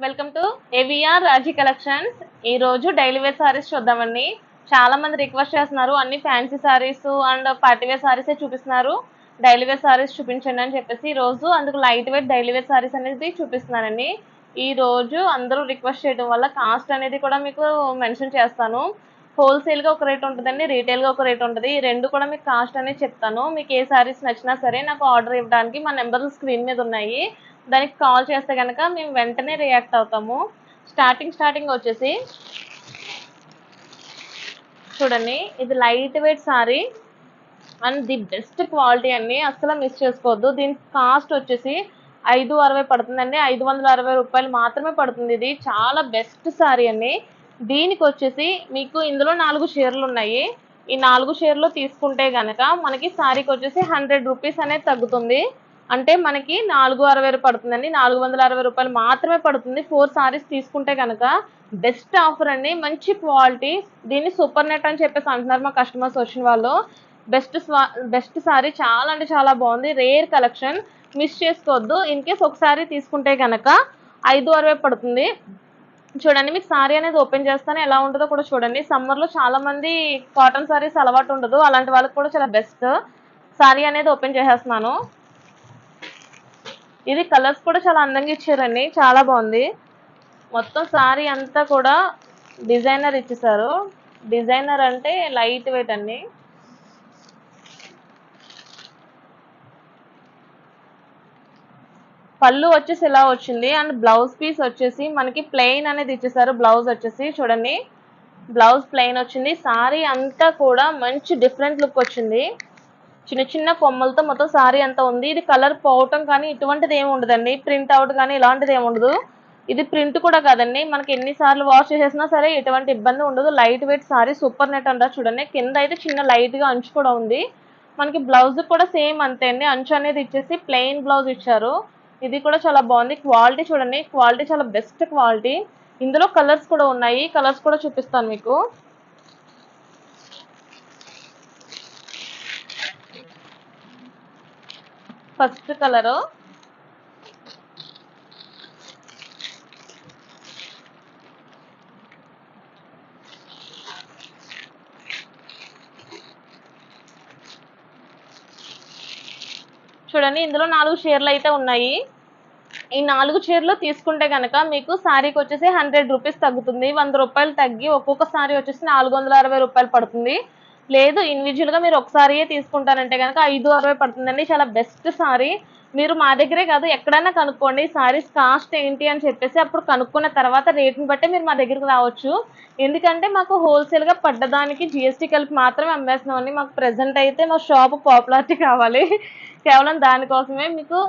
Welcome to AVR Raji collections. ఈ రోజు daily wear saris చూద్దామండి. చాలా మంది రిక్వెస్ట్ చేస్తున్నారు, అన్ని fancy saris and party wear సారీసే చూపిస్తున్నారు, డైలీ వేర్ సారీస్ చూపించండి అని చెప్పేసి ఈ రోజు అందుకు light weight daily wear saris అనేది చూపిస్తున్నానండి. ఈ రోజు అందరూ రిక్వెస్ట్ చేయడం వల్ల కాస్ట్ అనేది కూడా మీకు మెన్షన్ చేస్తాను. హోల్సేల్గా ఒక రేట్ ఉంటుందండి, రీటైల్గా ఒక రేట్ ఉంటుంది. ఈ రెండు కూడా మీకు కాస్ట్ అనేది చెప్తాను. మీకు ఏ సారీస్ నచ్చినా సరే నాకు ఆర్డర్ ఇవ్వడానికి మా నెంబర్లు స్క్రీన్ మీద ఉన్నాయి, దానికి కాల్ చేస్తే కనుక మేము వెంటనే రియాక్ట్ అవుతాము. స్టార్టింగ్ వచ్చేసి చూడండి, ఇది light weight sorry and the best quality అండి, అస్సలు మిస్ చేసుకోవద్దు. దీని కాస్ట్ వచ్చేసి 560 పడుతుందండి, 560 రూపాయలు మాత్రమే పడుతుంది. ఇది చాలా బెస్ట్ సారీ అండి. దీనికి వచ్చేసి మీకు ఇందులో 4 షేర్లు ఉన్నాయి. ఈ 4 షేర్లు తీసుకుంటే కనుక మనకి సారీకి వచ్చేసి 100 రూపీస్ అనేది తగ్గుతుంది. అంటే మనకి 460 పడుతుందండి, 460 రూపాయలు మాత్రమే పడుతుంది. 4 సారీస్ తీసుకుంటే కనుక బెస్ట్ ఆఫర్ అండి, మంచి క్వాలిటీ. దీన్ని సూపర్ నెట్ అని చెప్పేసి అంటున్నారు మా కస్టమర్స్ వచ్చిన వాళ్ళు. బెస్ట్ సారీ, చాలా అంటే చాలా బాగుంది, రేర్ కలెక్షన్, మిస్ చేసుకోవద్దు. ఇన్ కేస్ ఒకసారి తీసుకుంటే కనుక 560 పడుతుంది. చూడండి, మీకు సారీ అనేది ఓపెన్ చేస్తాను, ఎలా ఉంటుందో కూడా చూడండి. సమ్మర్లో చాలా మంది కాటన్ సారీస్ అలవాటు ఉండదు, అలాంటి వాళ్ళకి కూడా చాలా బెస్ట్. సారీ అనేది ఓపెన్ చేసేస్తున్నాను. ఇది కలర్స్ కూడా చాలా అందంగా ఇచ్చారండి, చాలా బాగుంది. మొత్తం సారీ అంతా కూడా డిజైనర్ ఇచ్చేసారు. డిజైనర్ అంటే లైట్ వెయిట్ అండి. పళ్ళు వచ్చేసి ఇలా వచ్చింది అండ్ బ్లౌజ్ పీస్ వచ్చేసి మనకి ప్లెయిన్ అనేది ఇచ్చేసారు. బ్లౌజ్ వచ్చేసి చూడండి, బ్లౌజ్ ప్లెయిన్ వచ్చింది. సారీ అంతా కూడా మంచి డిఫరెంట్ లుక్ వచ్చింది, చిన్న చిన్న కొమ్మలతో మొత్తం సారీ అంతా ఉంది. ఇది కలర్ పోవటం కానీ ఇటువంటిది ఏమి ఉండదండి, ప్రింట్ అవుట్ కానీ ఇలాంటిది ఏమి ఉండదు. ఇది ప్రింట్ కూడా కాదండి, మనకి ఎన్నిసార్లు వాష్ చేసేసినా సరే ఎటువంటి ఇబ్బంది ఉండదు. Light weight sorry, super net అంటారు చూడండి. కింద అయితే చిన్న లైట్గా అంచు కూడా ఉంది. మనకి బ్లౌజ్ కూడా సేమ్ అంతే అండి, అంచు అనేది ఇచ్చేసి ప్లెయిన్ బ్లౌజ్ ఇచ్చారు. ఇది కూడా చాలా బాగుంది. క్వాలిటీ చూడండి, క్వాలిటీ చాలా బెస్ట్ క్వాలిటీ. ఇందులో కలర్స్ కూడా ఉన్నాయి, కలర్స్ కూడా చూపిస్తాను మీకు. ఫస్ట్ కలరు చూడండి, ఇందులో 4 షేర్లు అయితే ఉన్నాయి. ఈ 4 షేర్లు తీసుకుంటే కనుక మీకు సారీకి వచ్చేసి 100 రూపీస్ తగ్గుతుంది. 100 రూపాయలు తగ్గి ఒక్కొక్క సారీ వచ్చేసి 460 రూపాయలు పడుతుంది. లేదు ఇండివిజువల్గా మీరు ఒకసారియే తీసుకుంటారంటే కనుక 560 పడుతుందండి. చాలా బెస్ట్ సారీ. మీరు మా దగ్గరే కాదు ఎక్కడైనా కనుక్కోండి సారీస్ కాస్ట్ ఏంటి అని చెప్పేసి, అప్పుడు కనుక్కున్న తర్వాత రేట్ని బట్టి మీరు మా దగ్గరికి రావచ్చు. ఎందుకంటే మాకు హోల్సేల్గా పడ్డదానికి జిఎస్టీ కలిపి మాత్రమే అమ్మేస్తున్నామండి. మాకు ప్రజెంట్ అయితే మా షాపు పాపులారిటీ కావాలి, కేవలం దానికోసమే. మీకు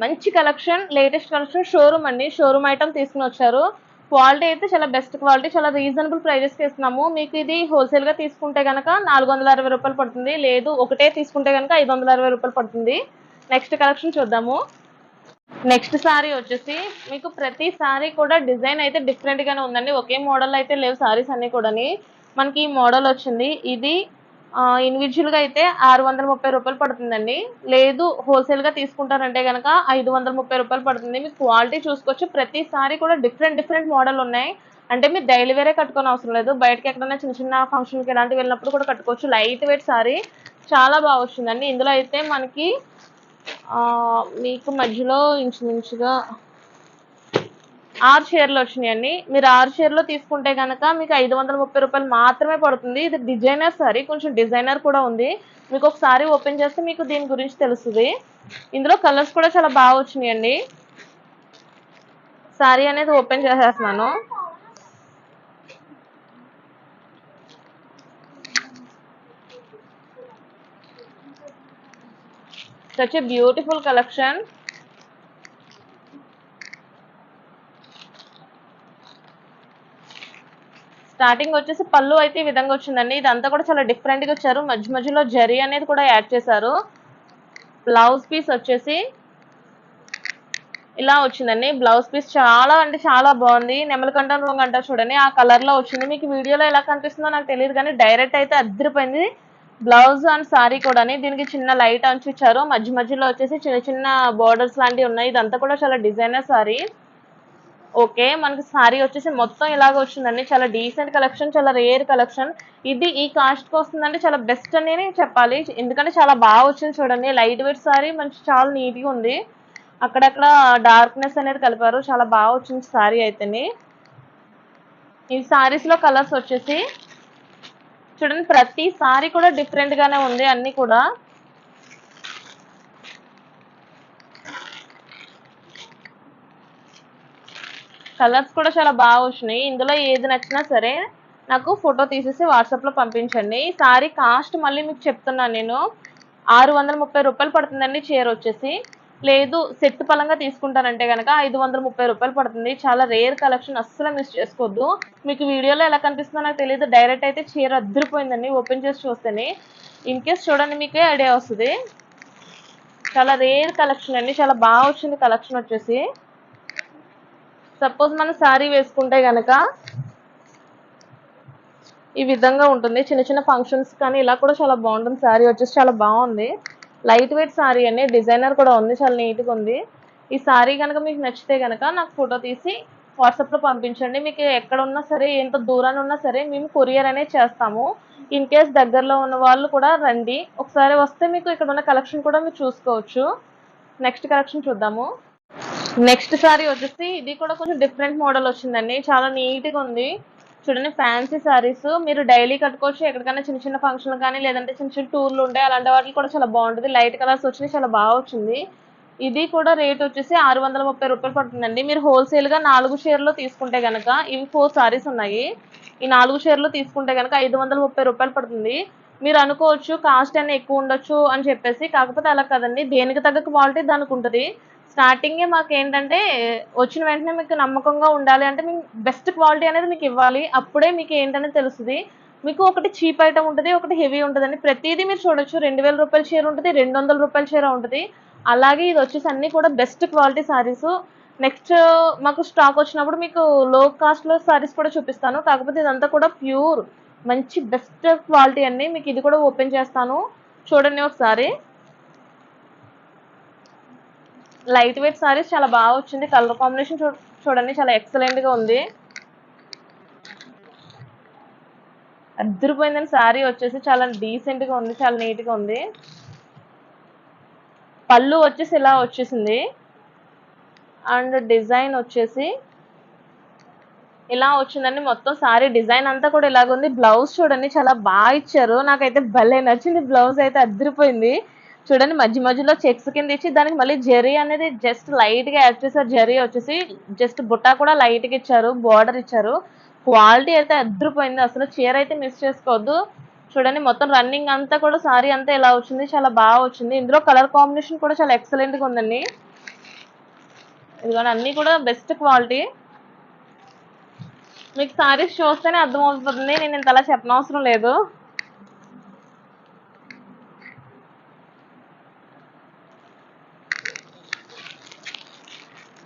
మంచి కలెక్షన్, లేటెస్ట్ కలెక్షన్, షోరూమ్ అండి, షోరూమ్ ఐటమ్ తీసుకుని వచ్చారు. క్వాలిటీ అయితే చాలా బెస్ట్ క్వాలిటీ, చాలా రీజనబుల్ ప్రైజెస్కి ఇస్తున్నాము. మీకు ఇది హోల్సేల్గా తీసుకుంటే కనుక 460 రూపాయలు పడుతుంది, లేదు ఒకటే తీసుకుంటే కనుక 560 రూపాయలు పడుతుంది. నెక్స్ట్ కలెక్షన్ చూద్దాము. నెక్స్ట్ సారీ వచ్చేసి మీకు ప్రతి సారీ కూడా డిజైన్ అయితే డిఫరెంట్గానే ఉందండి, ఒకే మోడల్ అయితే లేవు సారీస్ అన్నీ కూడా. మనకి ఈ మోడల్ వచ్చింది, ఇది ఇండివిజువల్గా అయితే 630 రూపాయలు పడుతుందండి. లేదు హోల్సేల్గా తీసుకుంటారంటే కనుక 530 రూపాయలు పడుతుంది. మీకు క్వాలిటీ చూసుకోవచ్చు, ప్రతి సారీ కూడా డిఫరెంట్ మోడల్ ఉన్నాయి. అంటే మీరు డైలీ వేరే కట్టుకోని అవసరం లేదు, బయటకి ఎక్కడైనా చిన్న చిన్న ఫంక్షన్కి ఇలాంటివి వెళ్ళినప్పుడు కూడా కట్టుకోవచ్చు. లైట్ వెయిట్ సారీ చాలా బాగా వచ్చిందండి. ఇందులో అయితే మనకి మీకు మధ్యలో ఇంచుమించుగా 6 షేర్లు వచ్చినాయండి. మీరు 6 షేర్లో తీసుకుంటే కనుక మీకు 530 రూపాయలు మాత్రమే పడుతుంది. ఇది డిజైనర్ సారీ, కొంచెం డిజైనర్ కూడా ఉంది. మీకు ఒకసారి ఓపెన్ చేస్తే మీకు దీని గురించి తెలుస్తుంది. ఇందులో కలర్స్ కూడా చాలా బాగా వచ్చినాయండి. సారీ అనేది ఓపెన్ చేసేస్తున్నాను. Such a beautiful collection. Starting వచ్చేసి పళ్ళు అయితే ఈ విధంగా వచ్చిందండి. ఇదంతా కూడా చాలా డిఫరెంట్గా వచ్చారు, మధ్యలో జరీ అనేది కూడా యాడ్ చేశారు. బ్లౌజ్ పీస్ వచ్చేసి ఇలా వచ్చిందండి. బ్లౌజ్ పీస్ చాలా అంటే చాలా బాగుంది, నెమలికంఠం రంగు అంటారు చూడండి, ఆ కలర్లో వచ్చింది. మీకు వీడియోలో ఎలా కనిపిస్తుందో నాకు తెలియదు కానీ డైరెక్ట్ అయితే అదిరిపోయింది. బ్లౌజ్ అండ్ సారీ కూడా దీనికి చిన్న లైట్ అంచు ఇచ్చారు, మధ్యలో వచ్చేసి చిన్న చిన్న బోర్డర్స్ లాంటివి ఉన్నాయి. ఇదంతా కూడా చాలా డిజైనర్ సారీ. ఓకే. మనకి సారీ వచ్చేసి మొత్తం ఇలాగ వచ్చిందండి. చాలా డీసెంట్ కలెక్షన్. చాలా రేర్ కలెక్షన్. ఇది ఈ కాస్ట్‌కి వస్తుందంటే చాలా బెస్ట్ అనే చెప్పాలి. ఎందుకంటే చాలా బాగా వచ్చింది చూడండి. లైట్ వెయిట్ సారీ మంచి చాలా నీట్‌గా ఉంది. అక్కడక్కడ డార్క్‌నెస్ అనేది కలిపారు. చాలా బాగా వచ్చింది సారీ అయితేని. ఈ సారీస్‌లో కలర్స్ వచ్చేసి చూడండి, ప్రతి సారీ కూడా డిఫరెంట్ గానే ఉంది అన్ని కూడా. కలర్స్ కూడా చాలా బాగా వచ్చినాయి. ఇందులో ఏది నచ్చినా సరే నాకు ఫోటో తీసేసి వాట్సాప్‌లో పంపించండి. ఈ సారీ కాస్ట్ మళ్ళీ మీకు చెప్తున్నాను నేను. 630 రూపాయలు పడుతుందండి చీర వచ్చేసి. లేదు సెట్ పరంగా తీసుకుంటానంటే గనక 530 రూపాయలు పడుతుంది. చాలా రేర్ కలెక్షన్, అస్సలు మిస్ చేసుకోవద్దు. మీకు వీడియోలో ఎలా కనిపిస్తుందో నాకు తెలీదు. డైరెక్ట్ అయితే చీర అద్దరిపోయిందండి ఓపెన్ చేసి చూస్తేనే. ఇన్ కేస్ చూడండి మీకే ఐడియా వస్తది. చాలా రేర్ కలెక్షన్ అండి. చాలా బాగా వచ్చింది కలెక్షన్ వచ్చేసి. సపోజ్ మనం సారీ వేసుకుంటే గనక ఈ విధంగా ఉంటుంది. చిన్న చిన్న ఫంక్షన్స్ కానీ ఇలా కూడా చాలా బాగుంటుంది. సారీ వచ్చేసి చాలా బాగుంది. లైట్ వెయిట్ సారీ అండి. డిజైనర్ కూడా ఉంది. చాలా నీట్‌గా ఉంది. ఈ సారీ కనుక మీకు నచ్చితే గనక నాకు ఫోటో తీసి వాట్సాప్‌లో పంపించండి. మీకు ఎక్కడ ఉన్నా సరే, ఎంత దూరాన ఉన్నా సరే మేము కొరియర్ అనేది చేస్తాము. ఇన్ కేస్ దగ్గరలో ఉన్న వాళ్ళు కూడా రండి. ఒకసారి వస్తే మీకు ఇక్కడ ఉన్న కలెక్షన్ కూడా మీరు చూసుకోవచ్చు. నెక్స్ట్ కలెక్షన్ చూద్దాము. నెక్స్ట్ సారీ వచ్చేసి ఇది కూడా కొంచెం డిఫరెంట్ మోడల్ వచ్చిందండి. చాలా నీట్‌గా ఉంది. చూడండి, ఫ్యాన్సీ సారీస్ మీరు డైలీ కట్టుకోవచ్చు. ఎక్కడికైనా చిన్న చిన్న ఫంక్షన్లు కానీ లేదంటే చిన్న చిన్న టూర్లు ఉంటాయి. అలాంటి వాటికి కూడా చాలా బాగుంటుంది. లైట్ కలర్స్ వచ్చినాయి. చాలా బాగా వచ్చింది. ఇది కూడా రేట్ వచ్చేసి 630 రూపాయలు పడుతుందండి. మీరు హోల్సేల్‌గా 4 షేర్‌లో తీసుకుంటే గనక ఇవి 4 సారీస్ ఉన్నాయి. ఈ 4 షేర్‌లో తీసుకుంటే గనక 530 రూపాయలు పడుతుంది. మీరు అనుకోవచ్చు కాస్ట్ అనేది ఎక్కువ ఉండొచ్చు అని చెప్పేసి. కాకపోతే అలా కాదండి. దేనికి తగ్గ క్వాలిటీ దానికి ఉంటది. స్టార్టింగే మాకేంటంటే వచ్చిన వెంటనే మీకు నమ్మకంగా ఉండాలి అంటే మేము బెస్ట్ క్వాలిటీ అనేది మీకు ఇవ్వాలి. అప్పుడే మీకు ఏంటనేది తెలుస్తది. మీకు ఒకటి చీప్ ఐటమ్ ఉంటది. ఒకటి హెవీ ఉంటదండి. ప్రతీదీ మీరు చూడొచ్చు. రూ. 2000 చీర ఉంటది. రూ. 200 చీర ఉంటది. అలాగే ఇది వచ్చేసి అన్నీ కూడా బెస్ట్ క్వాలిటీ సారీస్. నెక్స్ట్ మాకు స్టాక్ వచ్చినప్పుడు మీకు లో కాస్ట్‌లో సారీస్ కూడా చూపిస్తాను. కాకపోతే ఇదంతా కూడా ప్యూర్ మంచి బెస్ట్ క్వాలిటీ అండి. మీకు ఇది కూడా ఓపెన్ చేస్తాను. చూడండి ఒకసారి. లైట్ వెయిట్ సారీస్ చాలా బాగా వచ్చింది. కలర్ కాంబినేషన్ చూడండి, చాలా ఎక్సలెంట్ గా ఉంది. అద్దరిపోయిందని సారీ వచ్చేసి చాలా డీసెంట్ గా ఉంది. చాలా నీట్ గా ఉంది. పళ్ళు వచ్చేసి ఇలా వచ్చేసింది. అండ్ డిజైన్ వచ్చేసి ఇలా వచ్చిందండి. మొత్తం సారీ డిజైన్ అంతా కూడా ఇలాగుంది. బ్లౌజ్ చూడండి, చాలా బాగా ఇచ్చారు. నాకైతే భలే నచ్చింది. బ్లౌజ్ అయితే అద్దరిపోయింది. చూడండి, మధ్య మధ్యలో చెక్స్ కింద ఇచ్చి దానికి మళ్ళీ జరీ అనేది జస్ట్ లైట్ గా యాడ్ చేశారు. జరీ వచ్చేసి జస్ట్ బుట్ట కూడా లైట్ గా ఇచ్చారు. బార్డర్ ఇచ్చారు. క్వాలిటీ అయితే అద్దరిపోయింది. అసలు చీర అయితే మిస్ చేసుకోవద్దు. చూడండి, మొత్తం రన్నింగ్ అంతా కూడా సారీ అంతా ఇలా వచ్చింది. చాలా బాగా వచ్చింది. ఇందులో కలర్ కాంబినేషన్ కూడా చాలా ఎక్సలెంట్ గా ఉందండి. ఇదిగోండి, అన్ని కూడా బెస్ట్ క్వాలిటీ. మీకు సారీస్ చూస్తేనే అర్థమవుతుంది. నేను ఇంతలా చెప్పనవసరం లేదు.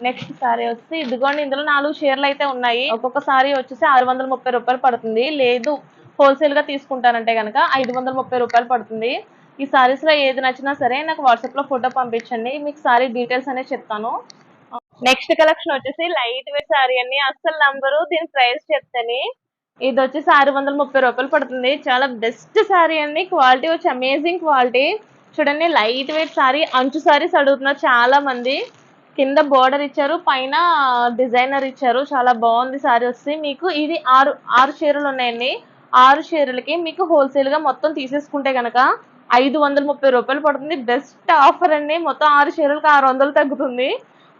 నెక్స్ట్ సారీ వచ్చి ఇదిగోండి, ఇందులో 4 చీరలు అయితే ఉన్నాయి. ఒక్కొక్క సారీ వచ్చేసి 630 రూపాయలు పడుతుంది. లేదు హోల్సేల్ గా తీసుకుంటానంటే కనుక 530 రూపాయలు పడుతుంది. ఈ సారీస్ లో ఏది నచ్చినా సరే నాకు వాట్సాప్ లో ఫోటో పంపించండి. మీకు సారీ డీటెయిల్స్ అనేది చెప్తాను. నెక్స్ట్ కలెక్షన్ వచ్చేసి లైట్ వెయిట్ సారీ అండి. అస్సలు నంబరు దీని ప్రైస్ చెప్తాను. ఇది వచ్చేసి 630 రూపాయలు పడుతుంది. చాలా బెస్ట్ సారీ అండి. క్వాలిటీ వచ్చి అమేజింగ్ క్వాలిటీ. చూడండి, లైట్ వెయిట్ సారీ. అంచు సారీస్ అడుగుతున్నారు చాలా మంది. కింద బోర్డర్ ఇచ్చారు, పైన డిజైనర్ ఇచ్చారు. చాలా బాగుంది సారీ వచ్చి. మీకు ఇది ఆరు చీరలు ఉన్నాయండి. 6 చీరలకి మీకు హోల్సేల్ గా మొత్తం తీసేసుకుంటే గనక 530 రూపాయలు పడుతుంది. బెస్ట్ ఆఫర్ అండి. మొత్తం 6 చీరలకి 600 తగ్గుతుంది.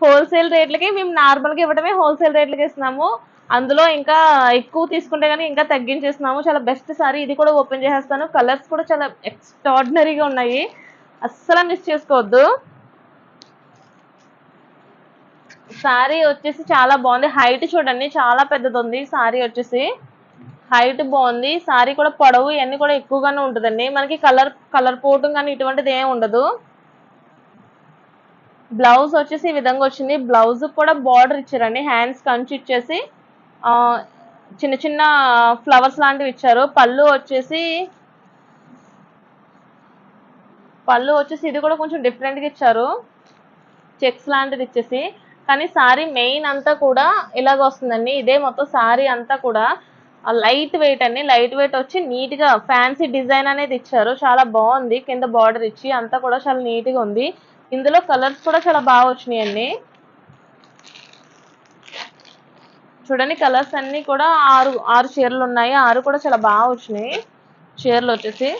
హోల్సేల్ రేట్లకి మేము నార్మల్ గా ఇవ్వడమే హోల్సేల్ రేట్లకి ఇస్తున్నాము. అందులో ఇంకా ఎక్కువ తీసుకుంటే గానీ ఇంకా తగ్గించేస్తున్నాము. చాలా బెస్ట్ సారీ. ఇది కూడా ఓపెన్ చేసేస్తాను. కలర్స్ కూడా చాలా ఎక్స్ట్రాడినరీగా ఉన్నాయి. అస్సలు మిస్ చేసుకోవద్దు. సారీ వచ్చేసి చాలా బాగుంది. హైట్ చూడండి, చాలా పెద్దది ఉంది. సారీ వచ్చేసి హైట్ బాగుంది. సారీ కూడా పొడవు ఇవన్నీ కూడా ఎక్కువగానే ఉంటుందండి. మనకి కలర్ పోవటం కానీ ఇటువంటిది ఏమి ఉండదు. బ్లౌజ్ వచ్చేసి ఈ విధంగా వచ్చింది. బ్లౌజ్ కూడా బార్డర్ ఇచ్చారండి. హ్యాండ్స్ కంచి ఇచ్చేసి చిన్న చిన్న ఫ్లవర్స్ లాంటివి ఇచ్చారు. పళ్ళు వచ్చేసి ఇది కూడా కొంచెం డిఫరెంట్ గా ఇచ్చారు. చెక్స్ లాంటిది ఇచ్చేసి కానీ సారీ మెయిన్ అంతా కూడా ఇలాగ వస్తుందండి. ఇదే మొత్తం సారీ అంతా కూడా లైట్ వెయిట్ అండి. లైట్ వెయిట్ వచ్చి నీట్ గా ఫ్యాన్సీ డిజైన్ అనేది ఇచ్చారు. చాలా బాగుంది. కింద బార్డర్ ఇచ్చి అంతా కూడా చాలా నీట్ గా ఉంది. ఇందులో కలర్స్ కూడా చాలా బాగా వచ్చినాయండి. చూడండి కలర్స్ అన్ని కూడా ఆరు చీరలు ఉన్నాయి. 6 కూడా చాలా బాగా వచ్చినాయి చీరలు వచ్చేసి.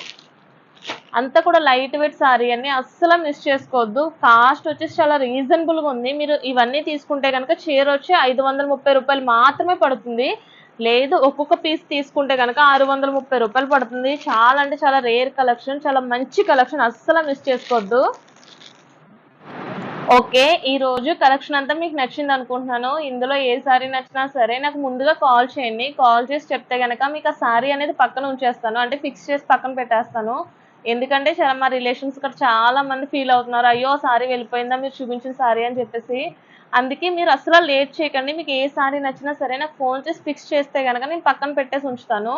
అంతా కూడా లైట్ వెయిట్ సారీ అండి. అస్సలు మిస్ చేసుకోవద్దు. కాస్ట్ వచ్చేసి చాలా రీజనబుల్ గా ఉంది. మీరు ఇవన్నీ తీసుకుంటే కనుక చీర వచ్చి 530 రూపాయలు మాత్రమే పడుతుంది. లేదు ఒక్కొక్క పీస్ తీసుకుంటే కనుక 630 రూపాయలు పడుతుంది. చాలా అంటే చాలా రేర్ కలెక్షన్, చాలా మంచి కలెక్షన్, అస్సలు మిస్ చేసుకోవద్దు. ఓకే, ఈ రోజు కలెక్షన్ అంతా మీకు నచ్చింది అనుకుంటున్నాను. ఇందులో ఏ సారీ నచ్చినా సరే నాకు ముందుగా కాల్ చేయండి. కాల్ చేసి చెప్తే కనుక మీకు ఆ సారీ అనేది పక్కన ఉంచేస్తాను, అంటే ఫిక్స్ చేసి పక్కన పెట్టేస్తాను. ఎందుకంటే చాలా మా రిలేషన్స్ ఇక్కడ చాలా మంది ఫీల్ అవుతున్నారు, అయ్యో సారీ వెళ్ళిపోయిందా మీరు చూపించిన సారీ అని చెప్పేసి. అందుకే మీరు అసలు లేట్ చేయకండి. మీకు ఏ సారీ నచ్చినా సరే నాకు ఫోన్ చేసి ఫిక్స్ చేస్తే కనుక నేను పక్కన పెట్టేసి ఉంచుతాను.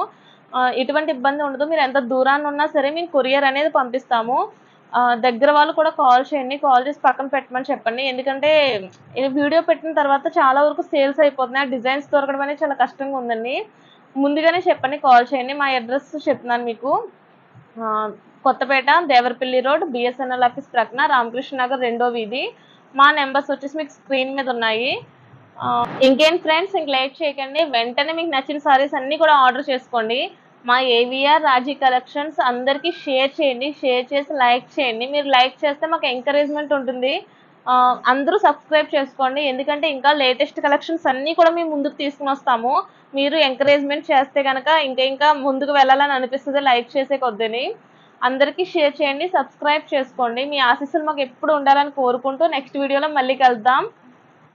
ఎటువంటి ఇబ్బంది ఉండదు. మీరు ఎంత దూరాన్ని ఉన్నా సరే మేము కొరియర్ అనేది పంపిస్తాము. దగ్గర వాళ్ళు కూడా కాల్ చేయండి. కాల్ చేసి పక్కన పెట్టమని చెప్పండి. ఎందుకంటే ఈ వీడియో పెట్టిన తర్వాత చాలా వరకు సేల్స్ అయిపోతున్నాయి. ఆ డిజైన్స్ దొరకడం అనేది చాలా కష్టంగా ఉందండి. ముందుగానే చెప్పండి, కాల్ చేయండి. మా అడ్రస్ చెప్తున్నాను మీకు. Kothapeta Devarapalli road, BSNL office ప్రక్కన, రామకృష్ణ నగర్ 2వ వీధి. మా నెంబర్స్ వచ్చేసి మీకు స్క్రీన్ మీద ఉన్నాయి. ఇంకేం ఫ్రెండ్స్, ఇంక లేట్ చేయకండి. వెంటనే మీకు నచ్చిన సారీస్ అన్నీ కూడా ఆర్డర్ చేసుకోండి. మా ఏవిఆర్ రాజీ కలెక్షన్స్ అందరికీ షేర్ చేయండి. షేర్ చేసి లైక్ చేయండి. మీరు లైక్ చేస్తే మాకు ఎంకరేజ్మెంట్ ఉంటుంది. అందరూ సబ్స్క్రైబ్ చేసుకోండి. ఎందుకంటే ఇంకా లేటెస్ట్ కలెక్షన్స్ అన్నీ కూడా మేము ముందుకు తీసుకుని వస్తాము. మీరు ఎంకరేజ్మెంట్ చేస్తే కనుక ఇంకా ముందుకు వెళ్ళాలని అనిపిస్తుంది లైక్ చేసే కొద్దిని. అందరికీ షేర్ చేయండి, సబ్స్క్రైబ్ చేసుకోండి. మీ ఆశీస్సులు మాకు ఎప్పుడు ఉండాలని కోరుకుంటూ నెక్స్ట్ వీడియోలో మళ్ళీ కలుద్దాం.